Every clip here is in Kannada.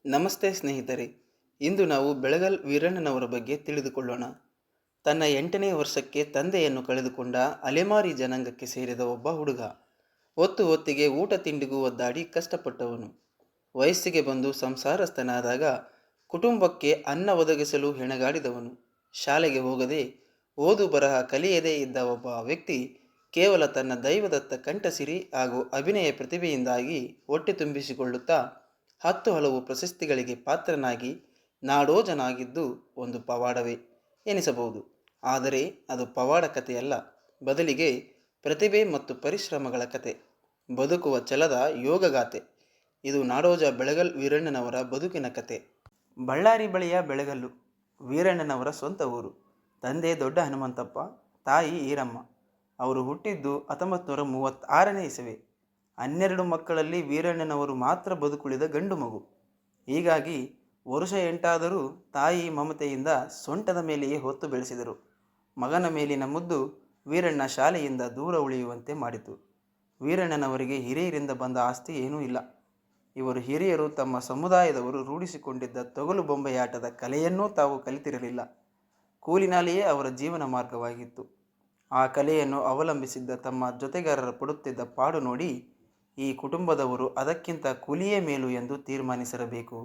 ನಮಸ್ತೆ ಸ್ನೇಹಿತರೆ. ಇಂದು ನಾವು ಬೆಳಗಲ್ ವೀರಣ್ಣನವರ ಬಗ್ಗೆ ತಿಳಿದುಕೊಳ್ಳೋಣ. ತನ್ನ 8ನೇ ವರ್ಷಕ್ಕೆ ತಂದೆಯನ್ನು ಕಳೆದುಕೊಂಡ ಅಲೆಮಾರಿ ಜನಾಂಗಕ್ಕೆ ಸೇರಿದ ಒಬ್ಬ ಹುಡುಗ. ಹೊತ್ತು ಹೊತ್ತಿಗೆ ಊಟ ತಿಂಡಿಗೂ ಒದ್ದಾಡಿ ಕಷ್ಟಪಟ್ಟವನು. ವಯಸ್ಸಿಗೆ ಬಂದು ಸಂಸಾರಸ್ಥನಾದಾಗ ಕುಟುಂಬಕ್ಕೆ ಅನ್ನ ಒದಗಿಸಲು ಹೆಣಗಾಡಿದವನು. ಶಾಲೆಗೆ ಹೋಗದೆ ಓದು ಬರಹ ಕಲಿಯದೇ ಇದ್ದ ಒಬ್ಬ ವ್ಯಕ್ತಿ ಕೇವಲ ತನ್ನ ದೈವದತ್ತ ಕಂಠಸಿರಿ ಹಾಗೂ ಅಭಿನಯ ಪ್ರತಿಭೆಯಿಂದಾಗಿ ಹೊಟ್ಟೆ ತುಂಬಿಸಿಕೊಳ್ಳುತ್ತಾ 10 ಹಲವು ಪ್ರಶಸ್ತಿಗಳಿಗೆ ಪಾತ್ರನಾಗಿ ನಾಡೋಜನಾಗಿದ್ದು ಒಂದು ಪವಾಡವೇ ಎನಿಸಬಹುದು. ಆದರೆ ಅದು ಪವಾಡ ಕಥೆಯಲ್ಲ, ಬದಲಿಗೆ ಪ್ರತಿಭೆ ಮತ್ತು ಪರಿಶ್ರಮಗಳ ಕತೆ, ಬದುಕುವ ಛಲದ ಯೋಗಗಾಥೆ. ಇದು ನಾಡೋಜ ಬೆಳಗಲ್ ವೀರಣ್ಣನವರ ಬದುಕಿನ ಕತೆ. ಬಳ್ಳಾರಿ ಬಳಿಯ ಬೆಳಗಲ್ಲು ವೀರಣ್ಣನವರ ಸ್ವಂತ ಊರು. ತಂದೆ ದೊಡ್ಡ ಹನುಮಂತಪ್ಪ, ತಾಯಿ ಈರಮ್ಮ. ಅವರು ಹುಟ್ಟಿದ್ದು 1936ನೇ ಇಸವಿ. 12 ಮಕ್ಕಳಲ್ಲಿ ವೀರಣ್ಣನವರು ಮಾತ್ರ ಬದುಕುಳಿದ ಗಂಡು ಮಗು. ಹೀಗಾಗಿ ವರುಷ 8 ತಾಯಿ ಮಮತೆಯಿಂದ ಸೊಂಟದ ಮೇಲೆಯೇ ಹೊತ್ತು ಬೆಳೆಸಿದರು. ಮಗನ ಮೇಲಿನ ಮುದ್ದು ವೀರಣ್ಣ ಶಾಲೆಯಿಂದ ದೂರ ಉಳಿಯುವಂತೆ ಮಾಡಿತು. ವೀರಣ್ಣನವರಿಗೆ ಹಿರಿಯರಿಂದ ಬಂದ ಆಸ್ತಿ ಏನೂ ಇಲ್ಲ. ಇವರು ಹಿರಿಯರು ತಮ್ಮ ಸಮುದಾಯದವರು ರೂಢಿಸಿಕೊಂಡಿದ್ದ ತೊಗಲು ಬೊಂಬೆಯಾಟದ ಕಲೆಯನ್ನೂ ತಾವು ಕಲಿತಿರಲಿಲ್ಲ. ಕೂಲಿನಾಲಿಯೇ ಅವರ ಜೀವನ ಮಾರ್ಗವಾಗಿತ್ತು. ಆ ಕಲೆಯನ್ನು ಅವಲಂಬಿಸಿದ್ದ ತಮ್ಮ ಜೊತೆಗಾರರ ಪಡುತ್ತಿದ್ದ ಪಾಡು ನೋಡಿ ಈ ಕುಟುಂಬದವರು ಅದಕ್ಕಿಂತ ಕೂಲಿಯೇ ಮೇಲು ಎಂದು ತೀರ್ಮಾನಿಸಿರಬೇಕು.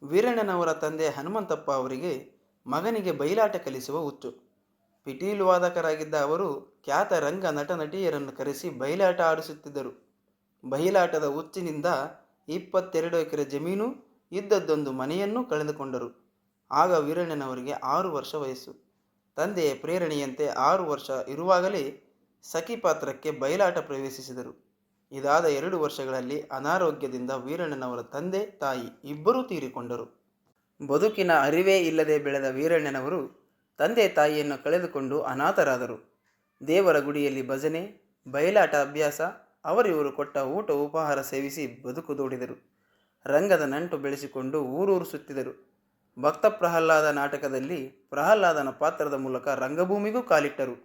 ವೀರಣ್ಣನವರ ತಂದೆ ಹನುಮಂತಪ್ಪ ಅವರಿಗೆ ಮಗನಿಗೆ ಬಯಲಾಟ ಕಲಿಸುವ ಹುಚ್ಚು. ಪಿಟೀಲು ವಾದಕರಾಗಿದ್ದ ಅವರು ಖ್ಯಾತ ರಂಗ ನಟ ನಟಿಯರನ್ನು ಕರೆಸಿ ಬಯಲಾಟ ಆಡಿಸುತ್ತಿದ್ದರು. ಬಯಲಾಟದ ಹುಚ್ಚಿನಿಂದ 22 ಎಕರೆ ಜಮೀನು, ಇದ್ದದ್ದೊಂದು ಮನೆಯನ್ನೂ ಕಳೆದುಕೊಂಡರು. ಆಗ ವೀರಣ್ಣನವರಿಗೆ 6 ವರ್ಷ ವಯಸ್ಸು. ತಂದೆಯ ಪ್ರೇರಣೆಯಂತೆ 6 ವರ್ಷ ಇರುವಾಗಲೇ ಸಖಿ ಪಾತ್ರಕ್ಕೆ ಬಯಲಾಟ ಪ್ರವೇಶಿಸಿದರು. ಇದಾದ 2 ವರ್ಷಗಳಲ್ಲಿ ಅನಾರೋಗ್ಯದಿಂದ ವೀರಣ್ಣನವರ ತಂದೆ ತಾಯಿ ಇಬ್ಬರೂ ತೀರಿಕೊಂಡರು. ಬದುಕಿನ ಅರಿವೇ ಇಲ್ಲದೆ ಬೆಳೆದ ವೀರಣ್ಣನವರು ತಂದೆ ತಾಯಿಯನ್ನು ಕಳೆದುಕೊಂಡು ಅನಾಥರಾದರು. ದೇವರ ಗುಡಿಯಲ್ಲಿ ಭಜನೆ, ಬಯಲಾಟ ಅಭ್ಯಾಸ, ಅವರಿವರು ಕೊಟ್ಟ ಊಟ ಉಪಹಾರ ಸೇವಿಸಿ ಬದುಕು ದೂಡಿದರು. ರಂಗದ ನಂಟು ಬೆಳೆಸಿಕೊಂಡು ಊರೂರು ಸುತ್ತಿದರು. ಭಕ್ತ ಪ್ರಹ್ಲಾದ ನಾಟಕದಲ್ಲಿ ಪ್ರಹ್ಲಾದನ ಪಾತ್ರದ ಮೂಲಕ ರಂಗಭೂಮಿಗೂ ಕಾಲಿಟ್ಟರು.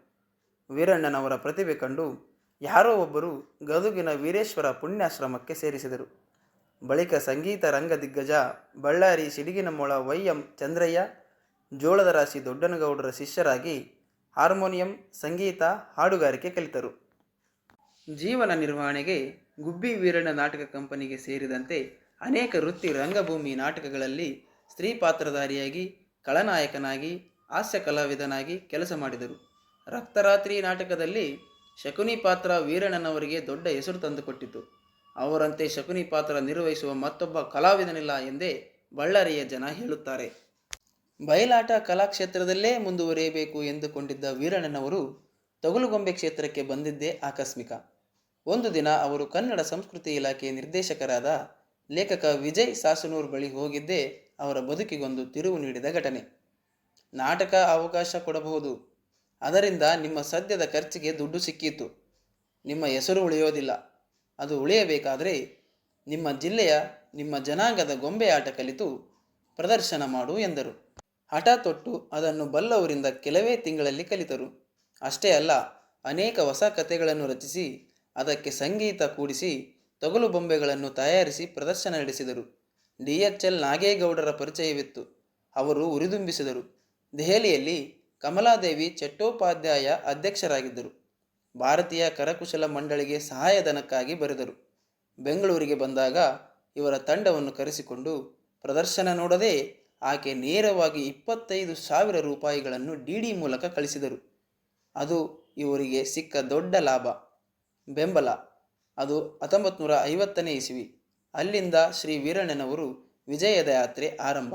ವೀರಣ್ಣನವರ ಪ್ರತಿಭೆ ಕಂಡು ಯಾರೋ ಒಬ್ಬರು ಗದುಗಿನ ವೀರೇಶ್ವರ ಪುಣ್ಯಾಶ್ರಮಕ್ಕೆ ಸೇರಿಸಿದರು. ಬಳಿಕ ಸಂಗೀತ ರಂಗ ದಿಗ್ಗಜ ಬಳ್ಳಾರಿ ಸಿಡಿಗಿನ ಮೊಳ ವೈ ಎಂ ಚಂದ್ರಯ್ಯ, ಜೋಳದ ರಾಶಿ ದೊಡ್ಡನಗೌಡರ ಶಿಷ್ಯರಾಗಿ ಹಾರ್ಮೋನಿಯಂ, ಸಂಗೀತ, ಹಾಡುಗಾರಿಕೆ ಕಲಿತರು. ಜೀವನ ನಿರ್ವಹಣೆಗೆ ಗುಬ್ಬಿ ವೀರಣ್ಣ ನಾಟಕ ಕಂಪನಿಗೆ ಸೇರಿದಂತೆ ಅನೇಕ ವೃತ್ತಿ ರಂಗಭೂಮಿ ನಾಟಕಗಳಲ್ಲಿ ಸ್ತ್ರೀ ಪಾತ್ರಧಾರಿಯಾಗಿ, ಖಳನಾಯಕನಾಗಿ, ಹಾಸ್ಯ ಕಲಾವಿದನಾಗಿ ಕೆಲಸ ಮಾಡಿದರು. ರಕ್ತರಾತ್ರಿ ನಾಟಕದಲ್ಲಿ ಶಕುನಿ ಪಾತ್ರ ವೀರಣ್ಣನವರಿಗೆ ದೊಡ್ಡ ಹೆಸರು ತಂದುಕೊಟ್ಟಿತು. ಅವರಂತೆ ಶಕುನಿ ಪಾತ್ರ ನಿರ್ವಹಿಸುವ ಮತ್ತೊಬ್ಬ ಕಲಾವಿದನಿಲ್ಲ ಎಂದೇ ಬಳ್ಳಾರಿಯ ಜನ ಹೇಳುತ್ತಾರೆ. ಬಯಲಾಟ ಕಲಾಕ್ಷೇತ್ರದಲ್ಲೇ ಮುಂದುವರಿಯಬೇಕು ಎಂದುಕೊಂಡಿದ್ದ ವೀರಣ್ಣನವರು ತೊಗಲುಗೊಂಬೆ ಕ್ಷೇತ್ರಕ್ಕೆ ಬಂದಿದ್ದೇ ಆಕಸ್ಮಿಕ. ಒಂದು ದಿನ ಅವರು ಕನ್ನಡ ಸಂಸ್ಕೃತಿ ಇಲಾಖೆ ನಿರ್ದೇಶಕರಾದ ಲೇಖಕ ವಿಜಯ್ ಸಾಸನೂರ್ ಬಳಿ ಹೋಗಿದ್ದೇ ಅವರ ಬದುಕಿಗೊಂದು ತಿರುವು ನೀಡಿದ ಘಟನೆ. ನಾಟಕ ಅವಕಾಶ ಕೊಡಬಹುದು, ಅದರಿಂದ ನಿಮ್ಮ ಸದ್ಯದ ಖರ್ಚಿಗೆ ದುಡ್ಡು ಸಿಕ್ಕೀತು. ನಿಮ್ಮ ಹೆಸರು ಉಳಿಯೋದಿಲ್ಲ. ಅದು ಉಳಿಯಬೇಕಾದರೆ ನಿಮ್ಮ ಜಿಲ್ಲೆಯ, ನಿಮ್ಮ ಜನಾಂಗದ ಗೊಂಬೆ ಆಟ ಕಲಿತು ಪ್ರದರ್ಶನ ಮಾಡು ಎಂದರು. ಹಠ ತೊಟ್ಟು ಅದನ್ನು ಬಲ್ಲವರಿಂದ ಕೆಲವೇ ತಿಂಗಳಲ್ಲಿ ಕಲಿತರು. ಅಷ್ಟೇ ಅಲ್ಲ, ಅನೇಕ ಹೊಸ ಕಥೆಗಳನ್ನು ರಚಿಸಿ ಅದಕ್ಕೆ ಸಂಗೀತ ಕೂಡಿಸಿ ತೊಗಲು ಬೊಂಬೆಗಳನ್ನು ತಯಾರಿಸಿ ಪ್ರದರ್ಶನ ನಡೆಸಿದರು. DHL ನಾಗೇಗೌಡರ ಪರಿಚಯವಿತ್ತು. ಅವರು ಉರಿದುಂಬಿಸಿದರು. ದೆಹಲಿಯಲ್ಲಿ ಕಮಲಾದೇವಿ ಚಟ್ಟೋಪಾಧ್ಯಾಯ ಅಧ್ಯಕ್ಷರಾಗಿದ್ದರು. ಭಾರತೀಯ ಕರಕುಶಲ ಮಂಡಳಿಗೆ ಸಹಾಯಧನಕ್ಕಾಗಿ ಬರೆದರು. ಬೆಂಗಳೂರಿಗೆ ಬಂದಾಗ ಇವರ ತಂಡವನ್ನು ಕರೆಸಿಕೊಂಡು ಪ್ರದರ್ಶನ ನೋಡದೆ ಆಕೆ ನೇರವಾಗಿ 25,000 ರೂಪಾಯಿಗಳನ್ನು DD ಮೂಲಕ ಕಳಿಸಿದರು. ಅದು ಇವರಿಗೆ ಸಿಕ್ಕ ದೊಡ್ಡ ಲಾಭ, ಬೆಂಬಲ. ಅದು 1950ನೇ ಇಸವಿ. ಅಲ್ಲಿಂದ ಶ್ರೀ ವೀರಣ್ಣನವರು ವಿಜಯದ ಯಾತ್ರೆ ಆರಂಭ.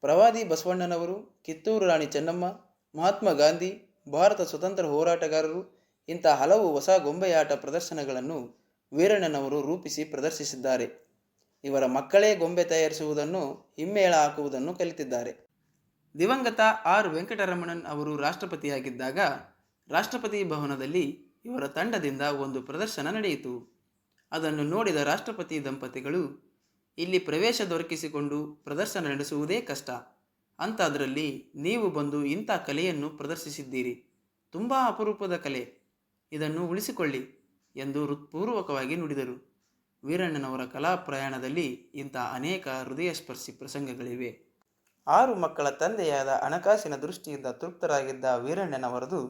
ಪ್ರವಾದಿ ಬಸವಣ್ಣನವರು, ಕಿತ್ತೂರು ರಾಣಿ ಚೆನ್ನಮ್ಮ, ಮಹಾತ್ಮ ಗಾಂಧಿ, ಭಾರತ ಸ್ವತಂತ್ರ ಹೋರಾಟಗಾರರು, ಇಂಥ ಹಲವು ಹೊಸ ಗೊಂಬೆಯಾಟ ಪ್ರದರ್ಶನಗಳನ್ನು ವೀರಣ್ಣನವರು ರೂಪಿಸಿ ಪ್ರದರ್ಶಿಸಿದ್ದಾರೆ. ಇವರ ಮಕ್ಕಳೇ ಗೊಂಬೆ ತಯಾರಿಸುವುದನ್ನು, ಹಿಮ್ಮೇಳ ಹಾಕುವುದನ್ನು ಕಲಿತಿದ್ದಾರೆ. ದಿವಂಗತ R ವೆಂಕಟರಮಣನ್ ಅವರು ರಾಷ್ಟ್ರಪತಿಯಾಗಿದ್ದಾಗ ರಾಷ್ಟ್ರಪತಿ ಭವನದಲ್ಲಿ ಇವರ ತಂಡದಿಂದ ಒಂದು ಪ್ರದರ್ಶನ ನಡೆಯಿತು. ಅದನ್ನು ನೋಡಿದ ರಾಷ್ಟ್ರಪತಿ ದಂಪತಿಗಳು, ಇಲ್ಲಿ ಪ್ರವೇಶ ದೊರಕಿಸಿಕೊಂಡು ಪ್ರದರ್ಶನ ನಡೆಸುವುದೇ ಕಷ್ಟ, ಅಂಥದ್ರಲ್ಲಿ ನೀವು ಬಂದು ಇಂಥ ಕಲೆಯನ್ನು ಪ್ರದರ್ಶಿಸಿದ್ದೀರಿ, ತುಂಬ ಅಪರೂಪದ ಕಲೆ, ಇದನ್ನು ಉಳಿಸಿಕೊಳ್ಳಿ ಎಂದು ಹೃತ್ಪೂರ್ವಕವಾಗಿ ನುಡಿದರು. ವೀರಣ್ಣನವರ ಕಲಾ ಪ್ರಯಾಣದಲ್ಲಿ ಇಂಥ ಅನೇಕ ಹೃದಯಸ್ಪರ್ಶಿ ಪ್ರಸಂಗಗಳಿವೆ. 6 ಮಕ್ಕಳ ತಂದೆಯಾದ ಹಣಕಾಸಿನ ದೃಷ್ಟಿಯಿಂದ ತೃಪ್ತರಾಗಿದ್ದ ವೀರಣ್ಣನವರದು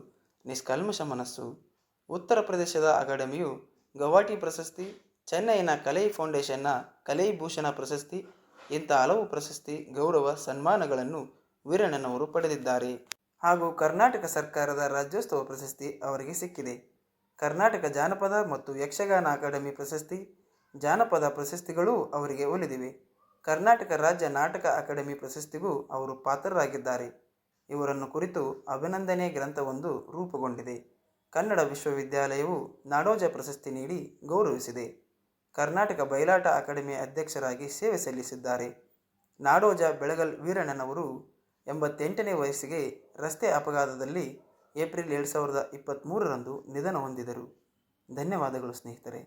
ನಿಷ್ಕಲ್ಮಶ ಮನಸ್ಸು. ಉತ್ತರ ಪ್ರದೇಶದ ಅಕಾಡೆಮಿಯು ಗೌಹಾಟಿ ಪ್ರಶಸ್ತಿ, ಚೆನ್ನೈನ ಕಲೈ ಫೌಂಡೇಶನ್ನ ಕಲೈ ಭೂಷಣ ಪ್ರಶಸ್ತಿ ಇಂಥ ಹಲವು ಪ್ರಶಸ್ತಿ, ಗೌರವ, ಸನ್ಮಾನಗಳನ್ನು ವೀರಣ್ಣನವರು ಪಡೆದಿದ್ದಾರೆ. ಹಾಗೂ ಕರ್ನಾಟಕ ಸರ್ಕಾರದ ರಾಜ್ಯೋತ್ಸವ ಪ್ರಶಸ್ತಿ ಅವರಿಗೆ ಸಿಕ್ಕಿದೆ. ಕರ್ನಾಟಕ ಜಾನಪದ ಮತ್ತು ಯಕ್ಷಗಾನ ಅಕಾಡೆಮಿ ಪ್ರಶಸ್ತಿ, ಜಾನಪದ ಪ್ರಶಸ್ತಿಗಳೂ ಅವರಿಗೆ ಒಲಿದಿವೆ. ಕರ್ನಾಟಕ ರಾಜ್ಯ ನಾಟಕ ಅಕಾಡೆಮಿ ಪ್ರಶಸ್ತಿಗೂ ಅವರು ಪಾತ್ರರಾಗಿದ್ದಾರೆ. ಇವರನ್ನು ಕುರಿತು ಅಭಿನಂದನೆ ಗ್ರಂಥವೊಂದು ರೂಪುಗೊಂಡಿದೆ. ಕನ್ನಡ ವಿಶ್ವವಿದ್ಯಾಲಯವು ನಾಡೋಜ ಪ್ರಶಸ್ತಿ ನೀಡಿ ಗೌರವಿಸಿದೆ. ಕರ್ನಾಟಕ ಬಯಲಾಟ ಅಕಾಡೆಮಿ ಅಧ್ಯಕ್ಷರಾಗಿ ಸೇವೆ ಸಲ್ಲಿಸಿದ್ದಾರೆ. ನಾಡೋಜ ಬೆಳಗಲ್ ವೀರಣ್ಣನವರು 88ನೇ ವಯಸ್ಸಿಗೆ ರಸ್ತೆ ಅಪಘಾತದಲ್ಲಿ ಏಪ್ರಿಲ್ 2023ರಂದು ನಿಧನ ಹೊಂದಿದರು. ಧನ್ಯವಾದಗಳು ಸ್ನೇಹಿತರೆ.